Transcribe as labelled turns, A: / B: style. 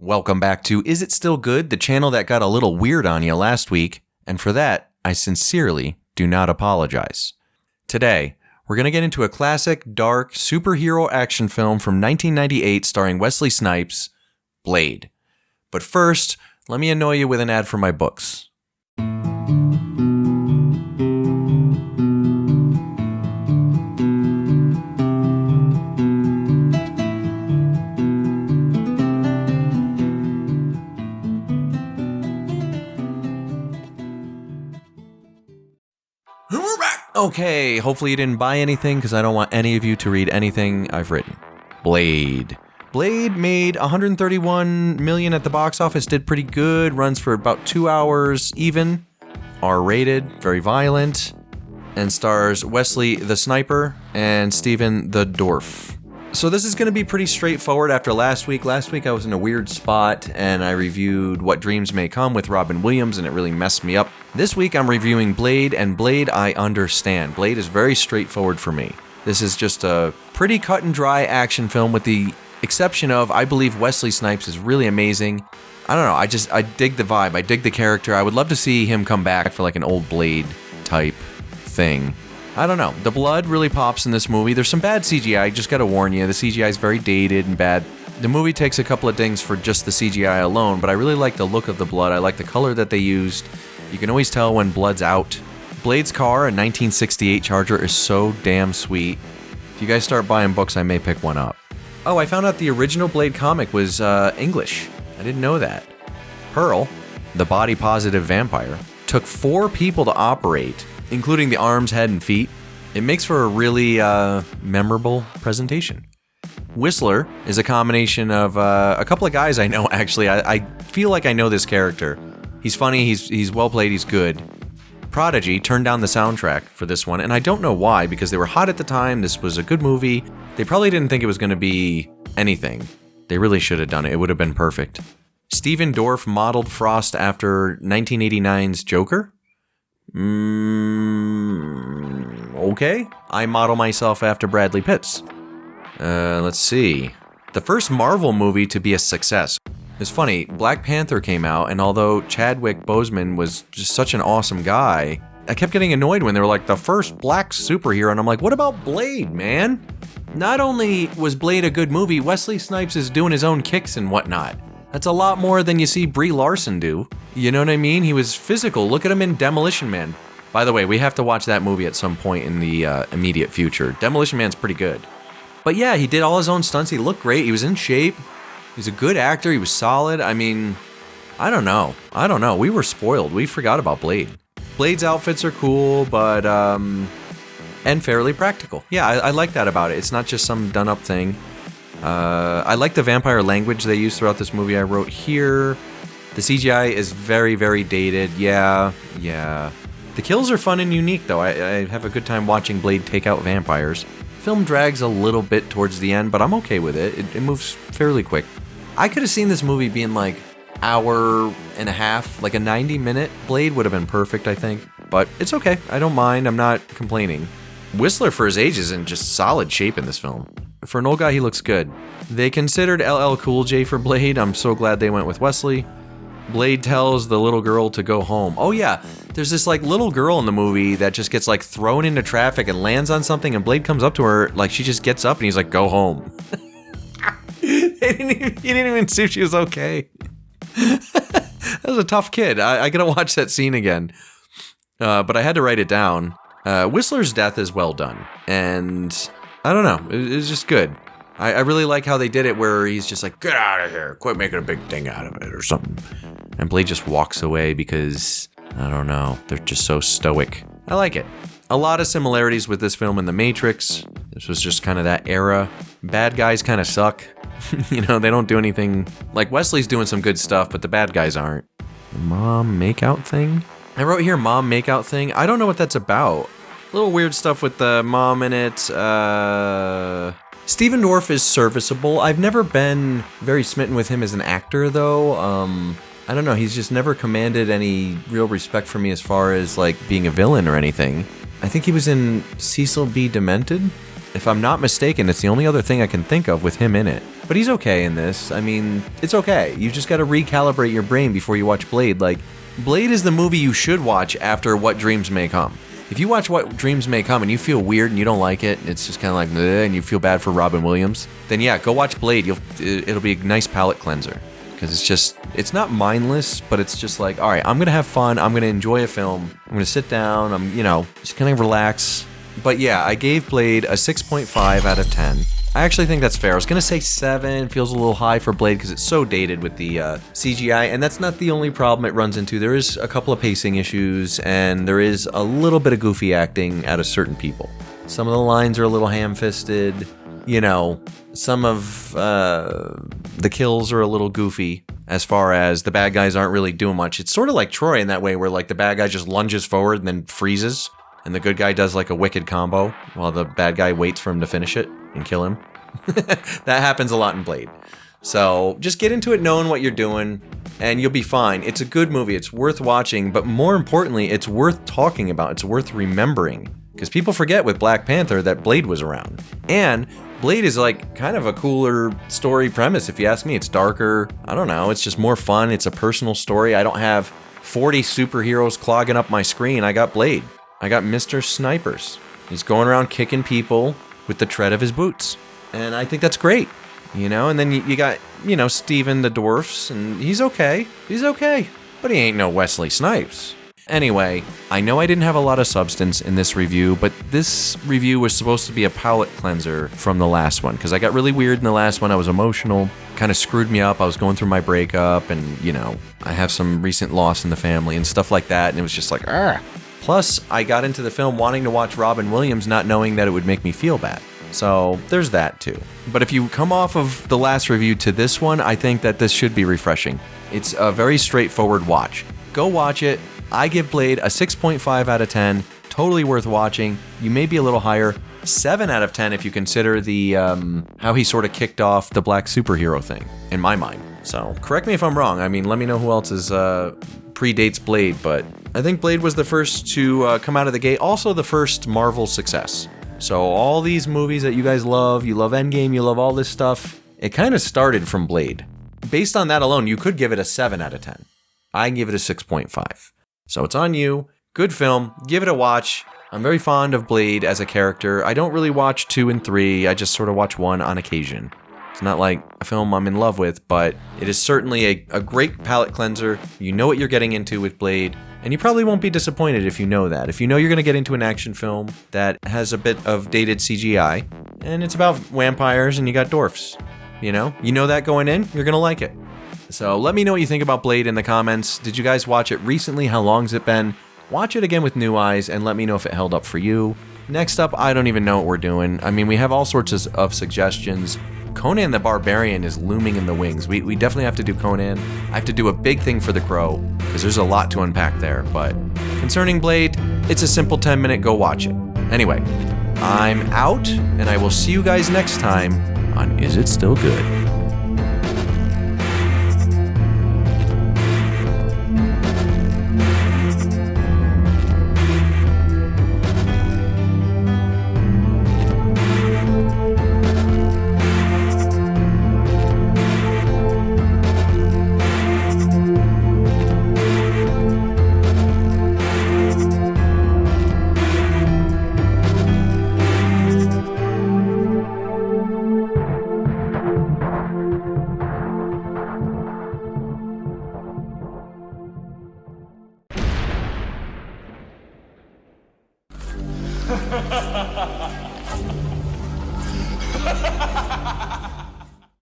A: Welcome back to Is It Still Good, the channel that got a little weird on you last week, and for that, I sincerely do not apologize. Today, we're going to get into a classic, dark, superhero action film from 1998 starring Wesley Snipes, Blade. But first, let me annoy you with an ad for my books. Okay, hopefully you didn't buy anything because I don't want any of you to read anything I've written. Blade. Blade made $131 million at the box office, did pretty good, runs for about 2 hours even, R-rated, very violent, and stars Wesley the Sniper and Stephen the Dwarf. So this is going to be pretty straightforward after last week. Last week I was in a weird spot and I reviewed What Dreams May Come with Robin Williams and it really messed me up. This week I'm reviewing Blade, and Blade I understand. Blade is very straightforward for me. This is just a pretty cut and dry action film with the exception of I believe Wesley Snipes is really amazing. I don't know, I dig the vibe, I dig the character. I would love to see him come back for like an old Blade type thing. I don't know. The blood really pops in this movie. There's some bad CGI, just gotta warn you. The CGI is very dated and bad. The movie takes a couple of dings for just the CGI alone, but I really like the look of the blood. I like the color that they used. You can always tell when blood's out. Blade's car, a 1968 Charger, is so damn sweet. If you guys start buying books, I may pick one up. Oh, I found out the original Blade comic was English. I didn't know that. Pearl, the body-positive vampire, took 4 people to operate, including the arms, head, and feet. It makes for a really memorable presentation. Whistler is a combination of a couple of guys I know, actually. I feel like I know this character. He's funny, he's well played, he's good. Prodigy turned down the soundtrack for this one, and I don't know why, because they were hot at the time, this was a good movie. They probably didn't think it was going to be anything. They really should have done it, it would have been perfect. Stephen Dorff modeled Frost after 1989's Joker. Okay. I model myself after Bradley Pitts. Let's see. The first Marvel movie to be a success. It's funny, Black Panther came out, and although Chadwick Boseman was just such an awesome guy, I kept getting annoyed when they were like, the first black superhero, and I'm like, what about Blade, man? Not only was Blade a good movie, Wesley Snipes is doing his own kicks and whatnot. That's a lot more than you see Brie Larson do. You know what I mean? He was physical. Look at him in Demolition Man. By the way, we have to watch that movie at some point in the immediate future. Demolition Man's pretty good. But yeah, he did all his own stunts. He looked great. He was in shape. He's a good actor. He was solid. I mean, I don't know. We were spoiled. We forgot about Blade. Blade's outfits are cool, but, and fairly practical. Yeah, I like that about it. It's not just some done-up thing. I like the vampire language they use throughout this movie I wrote here. The CGI is very, very dated. Yeah. The kills are fun and unique, though. I have a good time watching Blade take out vampires. Film drags a little bit towards the end, but I'm okay with it. It moves fairly quick. I could have seen this movie being like hour and a half, like a 90-minute Blade would have been perfect, I think. But it's okay. I don't mind. I'm not complaining. Whistler, for his age, is in just solid shape in this film. For an old guy, he looks good. They considered LL Cool J for Blade. I'm so glad they went with Wesley. Blade tells the little girl to go home. Oh yeah, there's this like little girl in the movie that just gets like thrown into traffic and lands on something, and Blade comes up to her, like she just gets up and he's like, go home. He didn't even see if she was okay. That was a tough kid. I gotta watch that scene again. But I had to write it down. Whistler's death is well done, and I don't know, it's just good. I really like how they did it where he's just like, get out of here, quit making a big thing out of it or something. And Blade just walks away because, I don't know, they're just so stoic. I like it. A lot of similarities with this film and The Matrix. This was just kind of that era. Bad guys kind of suck. You know, they don't do anything. Like Wesley's doing some good stuff, but the bad guys aren't. Mom makeout thing? I wrote here mom makeout thing. I don't know what that's about. A little weird stuff with the mom in it. Stephen Dorff is serviceable. I've never been very smitten with him as an actor, though. I don't know. He's just never commanded any real respect for me as far as, like, being a villain or anything. I think he was in Cecil B. Demented. If I'm not mistaken, it's the only other thing I can think of with him in it. But he's okay in this. I mean, it's okay. You just gotta recalibrate your brain before you watch Blade. Like, Blade is the movie you should watch after What Dreams May Come. If you watch What Dreams May Come and you feel weird and you don't like it, it's just kind of like, and you feel bad for Robin Williams, then yeah, go watch Blade. It'll be a nice palate cleanser. Because it's not mindless, but it's just like, all right, I'm going to have fun. I'm going to enjoy a film. I'm going to sit down. I'm, just going to relax. But yeah, I gave Blade a 6.5 out of 10. I actually think that's fair. I was going to say 7. Feels a little high for Blade because it's so dated with the CGI. And that's not the only problem it runs into. There is a couple of pacing issues, and there is a little bit of goofy acting out of certain people. Some of the lines are a little ham-fisted. Some of the kills are a little goofy as far as the bad guys aren't really doing much. It's sort of like Troy in that way where like the bad guy just lunges forward and then freezes and the good guy does like a wicked combo while the bad guy waits for him to finish it and kill him. That happens a lot in Blade. So just get into it knowing what you're doing and you'll be fine. It's a good movie. It's worth watching, but more importantly, it's worth talking about. It's worth remembering. Because people forget with Black Panther that Blade was around. And Blade is like kind of a cooler story premise, if you ask me. It's darker. I don't know. It's just more fun. It's a personal story. I don't have 40 superheroes clogging up my screen. I got Blade. I got Mr. Snipers. He's going around kicking people with the tread of his boots. And I think that's great. And then you got, Steven the Dwarfs, and he's okay. He's okay. But he ain't no Wesley Snipes. Anyway, I know I didn't have a lot of substance in this review, but this review was supposed to be a palate cleanser from the last one, because I got really weird in the last one. I was emotional, kind of screwed me up. I was going through my breakup, and, I have some recent loss in the family and stuff like that, and it was just like, ah. Plus, I got into the film wanting to watch Robin Williams, not knowing that it would make me feel bad. So, there's that too. But if you come off of the last review to this one, I think that this should be refreshing. It's a very straightforward watch. Go watch it. I give Blade a 6.5 out of 10. Totally worth watching. You may be a little higher. 7 out of 10 if you consider the how he sort of kicked off the black superhero thing, in my mind. So, correct me if I'm wrong. I mean, let me know who else predates Blade, but I think Blade was the first to come out of the gate. Also the first Marvel success. So all these movies that you guys love, you love Endgame, you love all this stuff, it kind of started from Blade. Based on that alone, you could give it a 7 out of 10. I give it a 6.5. So it's on you. Good film. Give it a watch. I'm very fond of Blade as a character. I don't really watch 2 and 3. I just sort of watch 1 on occasion. It's not like a film I'm in love with, but it is certainly a great palate cleanser. You know what you're getting into with Blade, and you probably won't be disappointed if you know that. If you know you're going to get into an action film that has a bit of dated CGI, and it's about vampires and you got dwarfs, you know that going in, you're going to like it. So let me know what you think about Blade in the comments. Did you guys watch it recently? How long's it been? Watch it again with new eyes and let me know if it held up for you. Next up, I don't even know what we're doing. I mean, we have all sorts of suggestions. Conan the Barbarian is looming in the wings. We definitely have to do Conan. I have to do a big thing for The Crow, because there's a lot to unpack there. But concerning Blade, it's a simple 10-minute go watch it. Anyway, I'm out, and I will see you guys next time on Is It Still Good?
B: Ha ha ha ha!